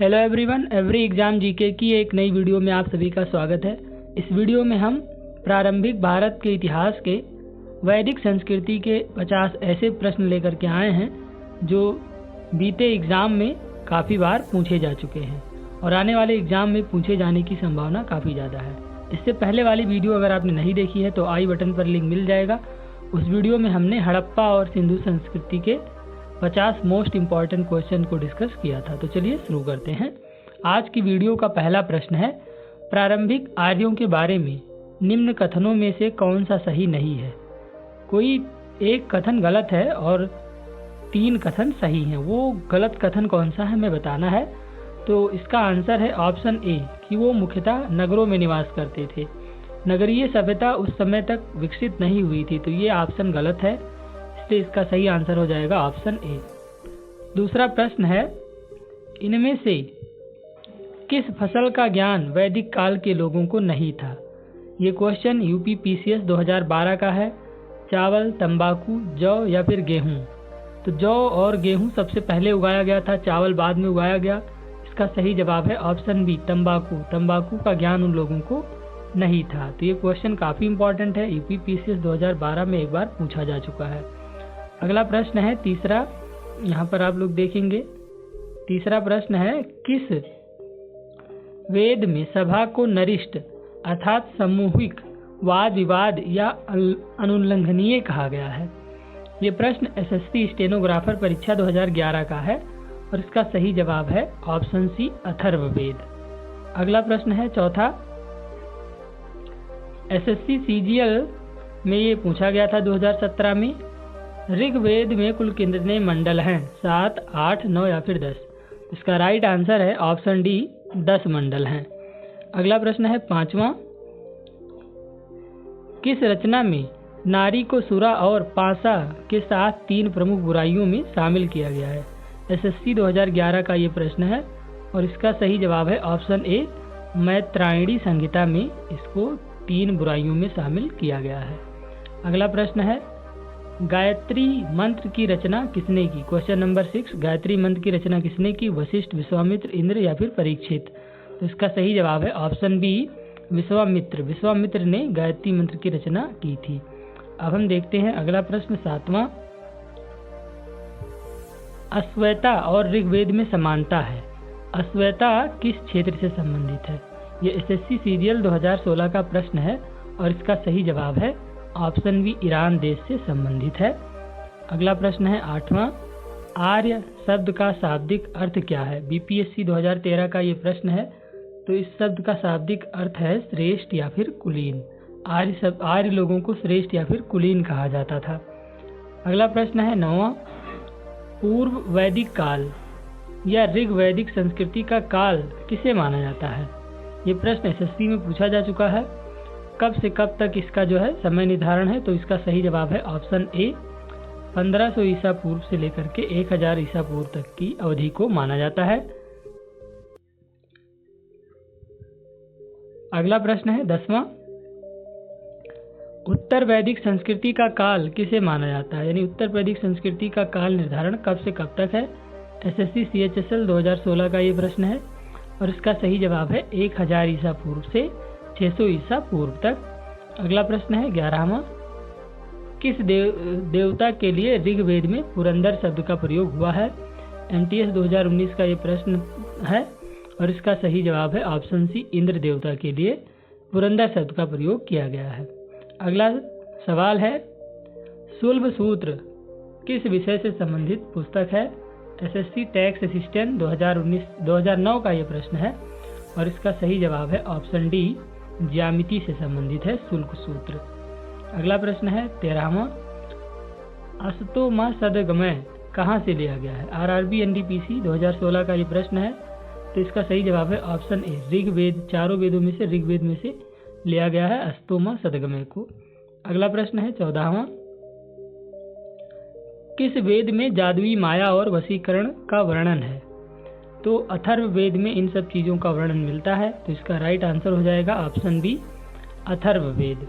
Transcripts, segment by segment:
Hello everyone, every exam GK की एक नई वीडियो में आप सभी का स्वागत है। इस वीडियो में हम प्रारंभिक भारत के इतिहास के वैदिक संस्कृति के 50 ऐसे प्रश्न लेकर के आए हैं जो बीते एग्ज़ाम में काफ़ी बार पूछे जा चुके हैं और आने वाले एग्ज़ाम में पूछे जाने की संभावना काफ़ी ज़्यादा है। इससे पहले वाली वीडियो अगर आपने नहीं देखी है तो आई बटन पर लिंक मिल जाएगा। उस वीडियो में हमने हड़प्पा और सिंधु संस्कृति के 50 मोस्ट इम्पॉर्टेंट क्वेश्चन को डिस्कस किया था। तो चलिए शुरू करते हैं। आज की वीडियो का पहला प्रश्न है, प्रारंभिक आर्यों के बारे में निम्न कथनों में से कौन सा सही नहीं है। कोई एक कथन गलत है और 3 कथन सही हैं। वो गलत कथन कौन सा है हमें बताना है। तो इसका आंसर है ऑप्शन ए कि वो मुख्यतः नगरों में निवास करते थे। नगरीय सभ्यता उस समय तक विकसित नहीं हुई थी, तो ये ऑप्शन गलत है। इसलिए इसका सही आंसर हो जाएगा ऑप्शन ए। दूसरा प्रश्न है, इनमें से किस फसल का ज्ञान वैदिक काल के लोगों को नहीं था। ये क्वेश्चन यूपी पीसीएस 2012 का है। चावल, तंबाकू, जौ या फिर गेहूं। तो जौ और गेहूं सबसे पहले उगाया गया था, चावल बाद में उगाया गया। इसका सही जवाब है ऑप्शन बी, तंबाकू। तंबाकू का ज्ञान उन लोगों को नहीं था। तो ये क्वेश्चन काफ़ी इंपॉर्टेंट है, यूपी पीसीएस 2012 में एक बार पूछा जा चुका है। अगला प्रश्न है तीसरा, यहाँ पर आप लोग देखेंगे। तीसरा प्रश्न है, किस वेद में सभा को नरिष्ट अर्थात सामूहिक वाद विवाद या अनुल्लंघनीय कहा गया है। ये प्रश्न एसएससी स्टेनोग्राफर परीक्षा 2011 का है और इसका सही जवाब है ऑप्शन सी, अथर्ववेद। अगला प्रश्न है चौथा, एसएससी सीजीएल में ये पूछा गया था 2017 में। ऋग्वेद में कुल कितने मंडल हैं, 7, 8, 9 या फिर 10। इसका राइट आंसर है ऑप्शन डी, 10 मंडल हैं। अगला प्रश्न है पांचवा, किस रचना में नारी को सुरा और पासा के साथ 3 प्रमुख बुराइयों में शामिल किया गया है। एसएससी 2011 का ये प्रश्न है और इसका सही जवाब है ऑप्शन ए, मैत्रायणी संहिता में इसको 3 बुराइयों में शामिल किया गया है। अगला प्रश्न है, गायत्री मंत्र की रचना किसने की। क्वेश्चन नंबर 6, गायत्री मंत्र की रचना किसने की। वशिष्ठ, विश्वामित्र, इंद्र या फिर परीक्षित। तो इसका सही जवाब है ऑप्शन बी, विश्वामित्र। विश्वामित्र ने गायत्री मंत्र की रचना की थी। अब हम देखते हैं अगला प्रश्न सातवां, अश्वेता और ऋग्वेद में समानता है। अश्वेता किस क्षेत्र से संबंधित है। यह एसएससी सीजीएल 2016 का प्रश्न है और इसका सही जवाब है ऑप्शन बी, ईरान देश से संबंधित है। अगला प्रश्न है आठवां, आर्य शब्द का शाब्दिक अर्थ क्या है। बीपीएससी 2013 का ये प्रश्न है। तो इस शब्द का शाब्दिक अर्थ है श्रेष्ठ या फिर कुलीन। आर्य लोगों को श्रेष्ठ या फिर कुलीन कहा जाता था। अगला प्रश्न है नौवां, पूर्व वैदिक काल या ऋग वैदिक संस्कृति का काल किसे माना जाता है। ये प्रश्न एसएससी में पूछा जा चुका है। कब से कब तक इसका जो है समय निर्धारण है। तो इसका सही जवाब है ऑप्शन ए, 1500 ईसा पूर्व से लेकर के 1000 ईसा पूर्व तक की अवधि को माना जाता है। अगला प्रश्न है 10वां, उत्तर वैदिक संस्कृति का काल किसे माना जाता है। यानी उत्तर वैदिक संस्कृति का काल निर्धारण कब से कब तक है। एसएससी सीएचएसएल 2016 का ये प्रश्न है और इसका सही जवाब है 1000 ईसा पूर्व से 600 ईसा पूर्व तक। अगला प्रश्न है 11वां, किस देवता के लिए ऋग्वेद में पुरंदर शब्द का प्रयोग हुआ है। एमटीएस 2019 का ये प्रश्न है और इसका सही जवाब है ऑप्शन सी, इंद्र देवता के लिए पुरंदर शब्द का प्रयोग किया गया है। अगला सवाल है, शुल्भ सूत्र किस विषय से संबंधित पुस्तक है। एसएससी टैक्स असिस्टेंट 2009 का ये प्रश्न है और इसका सही जवाब है ऑप्शन डी, ज्यामिति से संबंधित है शुल्क सूत्र। अगला प्रश्न है 13वां, अस्तु मा सदगमय कहाँ से लिया गया है। आरआरबी एनडीपीसी 2016 का ये प्रश्न है। तो इसका सही जवाब है ऑप्शन ए, ऋग्वेद, चारों वेदों में से ऋग्वेद में से लिया गया है अस्तोमा सदगमय को। अगला प्रश्न है 14वां, किस वेद में जादुई माया और वशीकरण का वर्णन है। तो अथर्ववेद में इन सब चीज़ों का वर्णन मिलता है। तो इसका राइट आंसर हो जाएगा ऑप्शन बी, अथर्ववेद।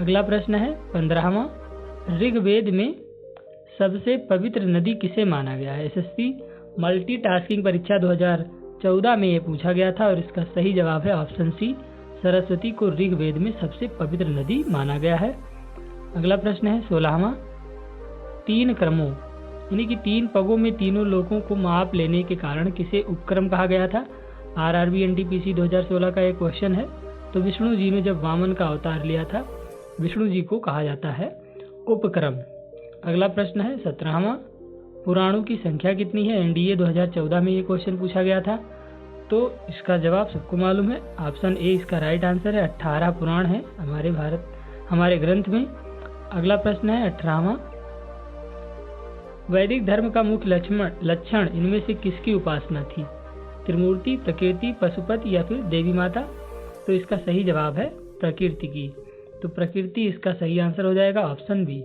अगला प्रश्न है 15वां, ऋग्वेद में सबसे पवित्र नदी किसे माना गया है। एसएससी मल्टीटास्किंग परीक्षा 2014 में ये पूछा गया था और इसका सही जवाब है ऑप्शन सी, सरस्वती को ऋग्वेद में सबसे पवित्र नदी माना गया है। अगला प्रश्न है 16वां, 3 क्रमों यानी कि 3 पगों में तीनों लोकों को माप लेने के कारण किसे उपक्रम कहा गया था? आरआरबी एनटीपीसी 2016 का एक क्वेश्चन है। तो विष्णु जी ने जब वामन का अवतार लिया था, विष्णु जी को कहा जाता है उपक्रम। अगला प्रश्न है 17वां, पुराणों की संख्या कितनी है? एनडीए 2014 में ये क्वेश्चन पूछा गया था। तो इसका जवाब सबको मालूम है, ऑप्शन ए इसका राइट आंसर है। 18 पुराण है हमारे ग्रंथ में। अगला प्रश्न है 18वां, वैदिक धर्म का मुख्य लक्षण इनमें से किसकी उपासना थी? त्रिमूर्ति, प्रकृति, पशुपति या फिर देवी माता? तो इसका सही जवाब है प्रकृति की। तो प्रकृति इसका सही आंसर हो जाएगा, ऑप्शन बी।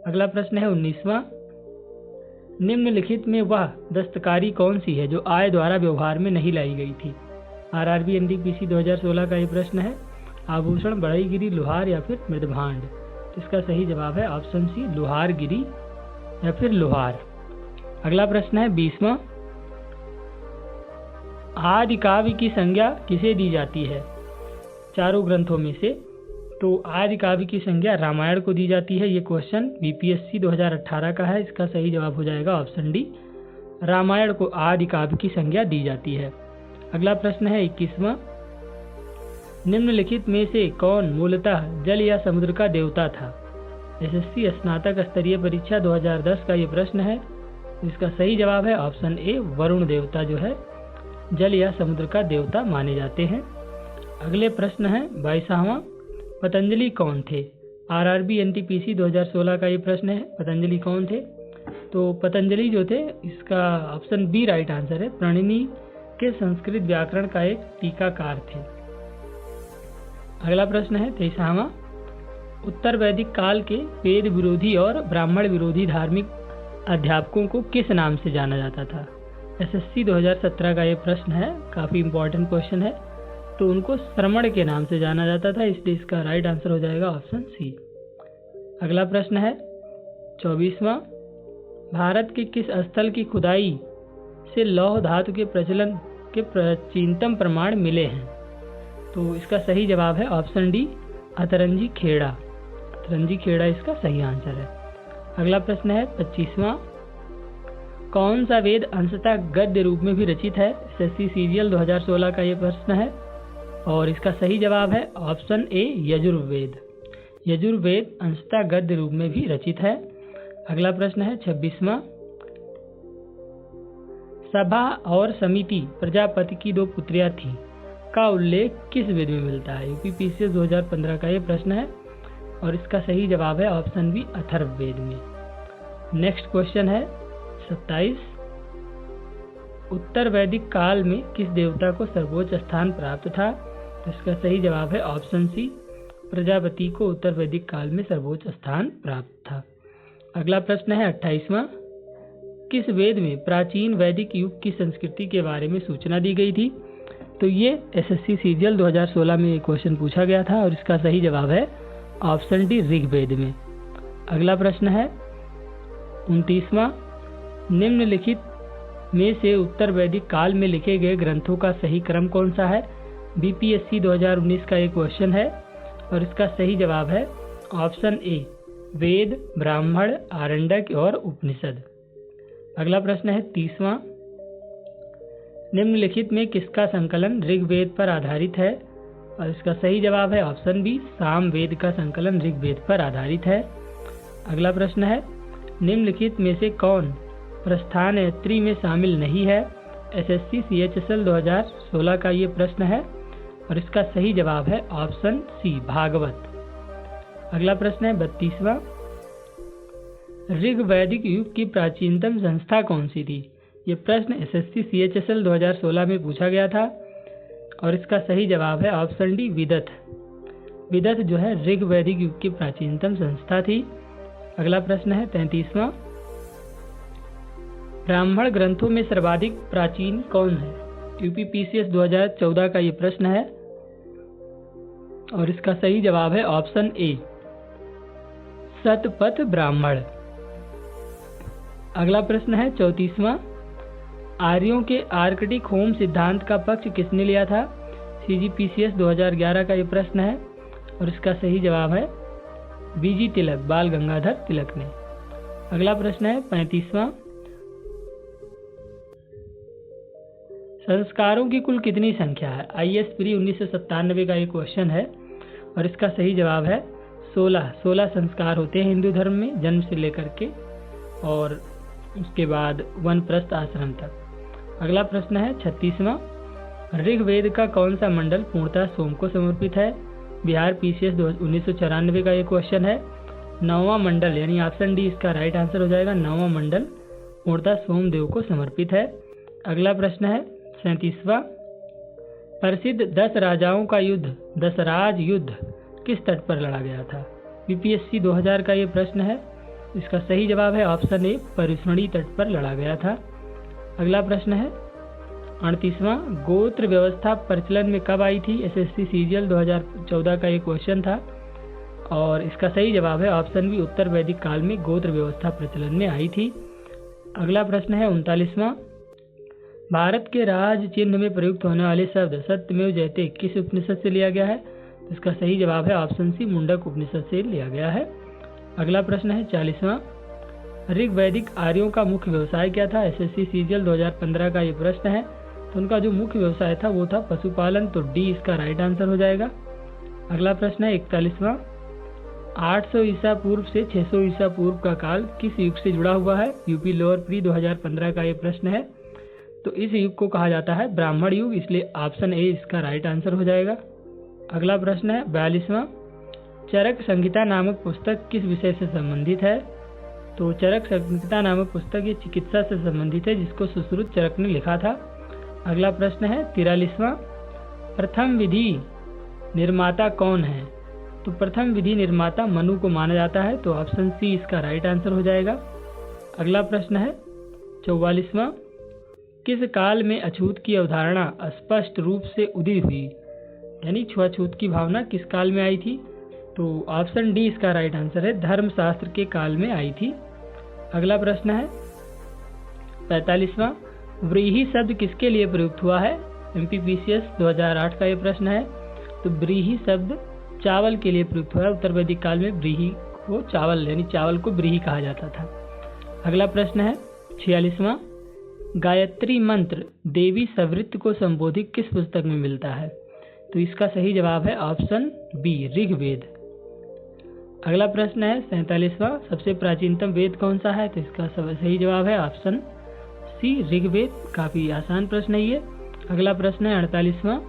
अगला प्रश्न है 19वां, निम्नलिखित में वह दस्तकारी कौन सी है जो आय द्वारा व्यवहार में नहीं लाई गई थी? आरआरबी एनटीपीसी 2016 का ये प्रश्न है। आभूषण, बढ़ईगिरी, लोहार या फिर मृदभांड? तो इसका सही जवाब है ऑप्शन सी, लोहारगिरी या फिर लोहार। अगला प्रश्न है 20वां, आदि काव्य की संज्ञा किसे दी जाती है चारों ग्रंथों में से? तो आदि काव्य की संज्ञा रामायण को दी जाती है। ये क्वेश्चन बीपीएससी 2018 का है। इसका सही जवाब हो जाएगा ऑप्शन डी, रामायण को आदि काव्य की संज्ञा दी जाती है। अगला प्रश्न है 21वां, निम्नलिखित में से कौन मूलतः जल या समुद्र का देवता था? एसएससी स्नातक स्तरीय परीक्षा 2010 का ये प्रश्न है। इसका सही जवाब है ऑप्शन ए, वरुण देवता जो है जल या समुद्र का देवता माने जाते हैं। अगले प्रश्न है 22वां, पतंजलि कौन थे? आरआरबी एनटीपीसी 2016 का ये प्रश्न है, पतंजलि कौन थे? तो पतंजलि जो थे, इसका ऑप्शन बी राइट आंसर है, प्रणिनी के संस्कृत व्याकरण का एक टीकाकार थे। अगला प्रश्न है 23वां, उत्तर वैदिक काल के वेद विरोधी और ब्राह्मण विरोधी धार्मिक अध्यापकों को किस नाम से जाना जाता था? एसएससी 2017 का ये प्रश्न है, काफ़ी इंपॉर्टेंट क्वेश्चन है। तो उनको श्रमण के नाम से जाना जाता था, इसलिए इसका राइट आंसर हो जाएगा ऑप्शन सी। अगला प्रश्न है 24वां, भारत के किस स्थल की खुदाई से लौह धातु के प्रचलन के प्राचीनतम प्रमाण मिले हैं? तो इसका सही जवाब है ऑप्शन डी, अतरंजी खेड़ा। अतरंजी खेड़ा इसका सही आंसर है। अगला प्रश्न है 25वां, कौन सा वेद अंशतः गद्य रूप में भी रचित है? एसएससी सीरियल 2016 का ये प्रश्न है और इसका सही जवाब है ऑप्शन ए, यजुर्वेद। यजुर्वेद अंशतः गद्य रूप में भी रचित है। अगला प्रश्न है 26वां, सभा और समिति प्रजापति की 2 पुत्रियां थीं का उल्लेख किस वेद में मिलता है? यूपीपीसीएस 2015 का ये प्रश्न है और इसका सही जवाब है ऑप्शन बी, अथर्ववेद में। नेक्स्ट क्वेश्चन है 27, उत्तर वैदिक काल में किस देवता को सर्वोच्च स्थान प्राप्त था? तो इसका सही जवाब है ऑप्शन सी, प्रजापति को उत्तर वैदिक काल में सर्वोच्च स्थान प्राप्त था। अगला प्रश्न है 28वां, किस वेद में प्राचीन वैदिक युग की संस्कृति के बारे में सूचना दी गई थी? तो ये एसएससी सीरियल 2016 में एक क्वेश्चन पूछा गया था और इसका सही जवाब है ऑप्शन डी, ऋग्वेद में। अगला प्रश्न है 29वां, निम्नलिखित में से उत्तर वैदिक काल में लिखे गए ग्रंथों का सही क्रम कौन सा है? बीपीएससी 2019 का एक क्वेश्चन है और इसका सही जवाब है ऑप्शन ए, वेद, ब्राह्मण, आरण्यक और उपनिषद। अगला प्रश्न है 30वां, निम्नलिखित में किसका संकलन ऋग्वेद पर आधारित है? और इसका सही जवाब है ऑप्शन बी, सामवेद का संकलन ऋग्वेद पर आधारित है। अगला प्रश्न है, निम्नलिखित में से कौन प्रस्थानत्रयी में शामिल नहीं है? एसएससी सीएचएसएल 2016 का ये प्रश्न है और इसका सही जवाब है ऑप्शन सी, भागवत। अगला प्रश्न है 32वां, ऋग वैदिक युग की प्राचीनतम संस्था कौन सी थी? ये प्रश्न एसएससी सीएचएसएल 2016 में पूछा गया था और इसका सही जवाब है ऑप्शन डी, विदथ। विदथ जो है ऋग वैदिक युग की प्राचीनतम संस्था थी। अगला प्रश्न है 33वां, ब्राह्मण ग्रंथों में सर्वाधिक प्राचीन कौन है? यूपीपीसीएस 2014 का ये प्रश्न है और इसका सही जवाब है ऑप्शन ए, शतपथ ब्राह्मण। अगला प्रश्न है 34वां, आर्यों के आर्कटिक होम सिद्धांत का पक्ष किसने लिया था? CGPCS 2011 का ये प्रश्न है और इसका सही जवाब है BG तिलक, बाल गंगाधर तिलक ने। अगला प्रश्न है 35वां। संस्कारों की कुल कितनी संख्या है? IAS प्री 1997 का एक क्वेश्चन है और इसका सही जवाब है 16 संस्कार होते हैं हिंदू धर्म में, जन्म से लेकर के और उसके बाद वानप्रस्थ आश्रम तक। अगला प्रश्न है 36वां। ऋग्वेद का कौन सा मंडल पूर्णतः सोम को समर्पित है? बिहार PCS 1994 का एक क्वेश्चन है। 9वां मंडल यानी ऑप्शन डी इसका राइट आंसर हो जाएगा। 9वां मंडल पूर्णतः सोमदेव को समर्पित है। अगला प्रश्न है 37वां। प्रसिद्ध 10 राजाओं का युद्ध दशराज युद्ध किस तट पर लड़ा गया था? BPSC 2000 का ये प्रश्न है। इसका सही जवाब है ऑप्शन ए, परिसुणी तट पर लड़ा गया था। अगला प्रश्न है 38वां। गोत्र व्यवस्था प्रचलन में कब आई थी? SSC CGL 2014 का एक क्वेश्चन था और इसका सही जवाब है ऑप्शन बी, उत्तर वैदिक काल में गोत्र व्यवस्था प्रचलन में आई थी। अगला प्रश्न है 39वां। भारत के राज चिन्ह में प्रयुक्त होने वाले शब्द सत्यमेव जयते किस उपनिषद से लिया गया है? तो इसका सही जवाब है ऑप्शन सी, मुंडक उपनिषद से लिया गया है। अगला प्रश्न है 40वां। ऋग्वैदिक आर्यों का मुख्य व्यवसाय क्या था? SSC CGL 2015 का ये प्रश्न है। तो उनका जो मुख्य व्यवसाय था वो था पशुपालन, तो डी इसका राइट आंसर हो जाएगा। अगला प्रश्न है 41वां। 800 ईसा पूर्व से 600 ईसा पूर्व का काल किस युग से जुड़ा हुआ है? यूपी लोअर प्री 2015 का ये प्रश्न है। तो इस युग को कहा जाता है ब्राह्मण युग, इसलिए ऑप्शन ए इसका राइट आंसर हो जाएगा। अगला प्रश्न है 42वां। चरक संहिता नामक पुस्तक किस विषय से संबंधित है? तो चरक संहिता नामक पुस्तक ये चिकित्सा से संबंधित है, जिसको सुश्रुत चरक ने लिखा था। अगला प्रश्न है 43वां। प्रथम विधि निर्माता कौन है? तो प्रथम विधि निर्माता मनु को माना जाता है, तो ऑप्शन सी इसका राइट आंसर हो जाएगा। अगला प्रश्न है 44वां। किस काल में अछूत की अवधारणा स्पष्ट रूप से उदित हुई? यानी छुआछूत की भावना किस काल में आई थी? तो ऑप्शन डी इसका राइट आंसर है, धर्मशास्त्र के काल में आई थी। अगला प्रश्न है 45वां। व्रीहि शब्द किसके लिए प्रयुक्त हुआ है? MPPCS 2008 का ये प्रश्न है। तो व्रीहि शब्द चावल के लिए प्रयुक्त हुआ है। उत्तर वैदिक काल में व्रीहि को चावल यानी चावल को व्रीहि कहा जाता था। अगला प्रश्न है 46वां। गायत्री मंत्र देवी सवृत्ति को संबोधित किस पुस्तक में मिलता है? तो इसका सही जवाब है ऑप्शन बी, ऋग्वेद। अगला प्रश्न है 47वां। सबसे प्राचीनतम वेद कौन सा है? तो इसका सही जवाब है ऑप्शन सी, ऋग्वेद। काफी आसान प्रश्न है ये। अगला प्रश्न है 48वां।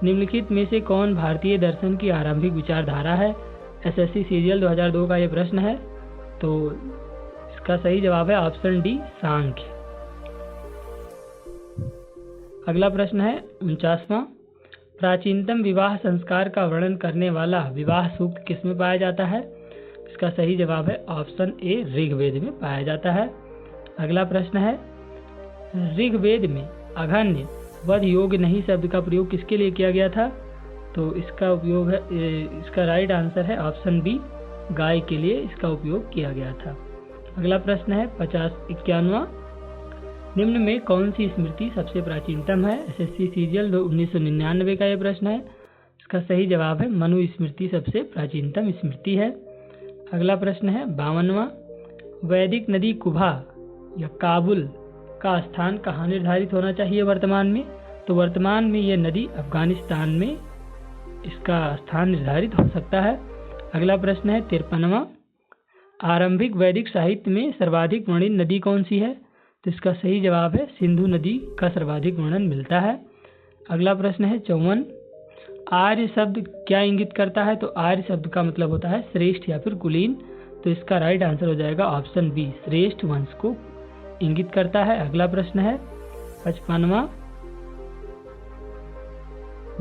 निम्नलिखित में से कौन भारतीय दर्शन की आरंभिक विचारधारा है? SSC CGL 2002 का ये प्रश्न है। तो इसका सही जवाब है ऑप्शन डी, सांख्य। अगला प्रश्न है 49वां। प्राचीनतम विवाह संस्कार का वर्णन करने वाला विवाह सूक्त किसमें पाया जाता है? इसका सही जवाब है ऑप्शन ए, ऋग्वेद में पाया जाता है। अगला प्रश्न है ऋग्वेद में अघन्य वध योग्य नहीं शब्द का प्रयोग किसके लिए किया गया था? तो इसका उपयोग है, इसका राइट आंसर है ऑप्शन बी, गाय के लिए इसका उपयोग किया गया था। अगला प्रश्न है 51वां। निम्न में कौन सी स्मृति सबसे प्राचीनतम है? SSC CGL 1999 का यह प्रश्न है। इसका सही जवाब है मनु स्मृति सबसे प्राचीनतम स्मृति है। अगला प्रश्न है 52वां। वैदिक नदी कुभा या काबुल का स्थान कहाँ निर्धारित होना चाहिए वर्तमान में? तो वर्तमान में यह नदी अफगानिस्तान में इसका स्थान निर्धारित हो सकता है। अगला प्रश्न है 53वां। आरंभिक वैदिक साहित्य में सर्वाधिक वर्णित नदी कौन सी है? तो इसका सही जवाब है सिंधु नदी का सर्वाधिक वर्णन मिलता है। अगला प्रश्न है 54। आर्य शब्द क्या इंगित करता है? तो आर्य शब्द का मतलब होता है श्रेष्ठ या फिर कुलीन, तो इसका राइट आंसर हो जाएगा ऑप्शन बी, श्रेष्ठ वंश को इंगित करता है। अगला प्रश्न है 55वां।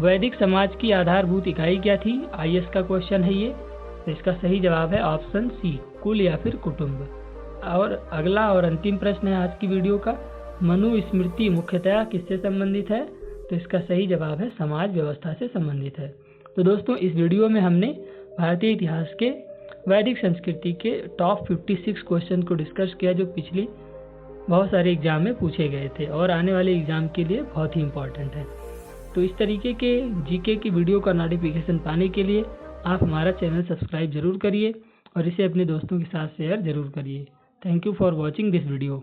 वैदिक समाज की आधारभूत इकाई क्या थी? IAS का क्वेश्चन है ये। तो इसका सही जवाब है ऑप्शन सी, कुल या फिर कुटुंब। और अगला और अंतिम प्रश्न है आज की वीडियो का, मनु स्मृति मुख्यतया किससे संबंधित है? तो इसका सही जवाब है समाज व्यवस्था से संबंधित है। तो दोस्तों इस वीडियो में हमने भारतीय इतिहास के वैदिक संस्कृति के टॉप 56 क्वेश्चन को डिस्कस किया, जो पिछली बहुत सारे एग्ज़ाम में पूछे गए थे और आने वाले एग्ज़ाम के लिए बहुत ही इम्पॉर्टेंट है। तो इस तरीके के जीके की वीडियो का नोटिफिकेशन पाने के लिए आप हमारा चैनल सब्सक्राइब ज़रूर करिए और इसे अपने दोस्तों के साथ शेयर ज़रूर करिए। Thank you for watching this video.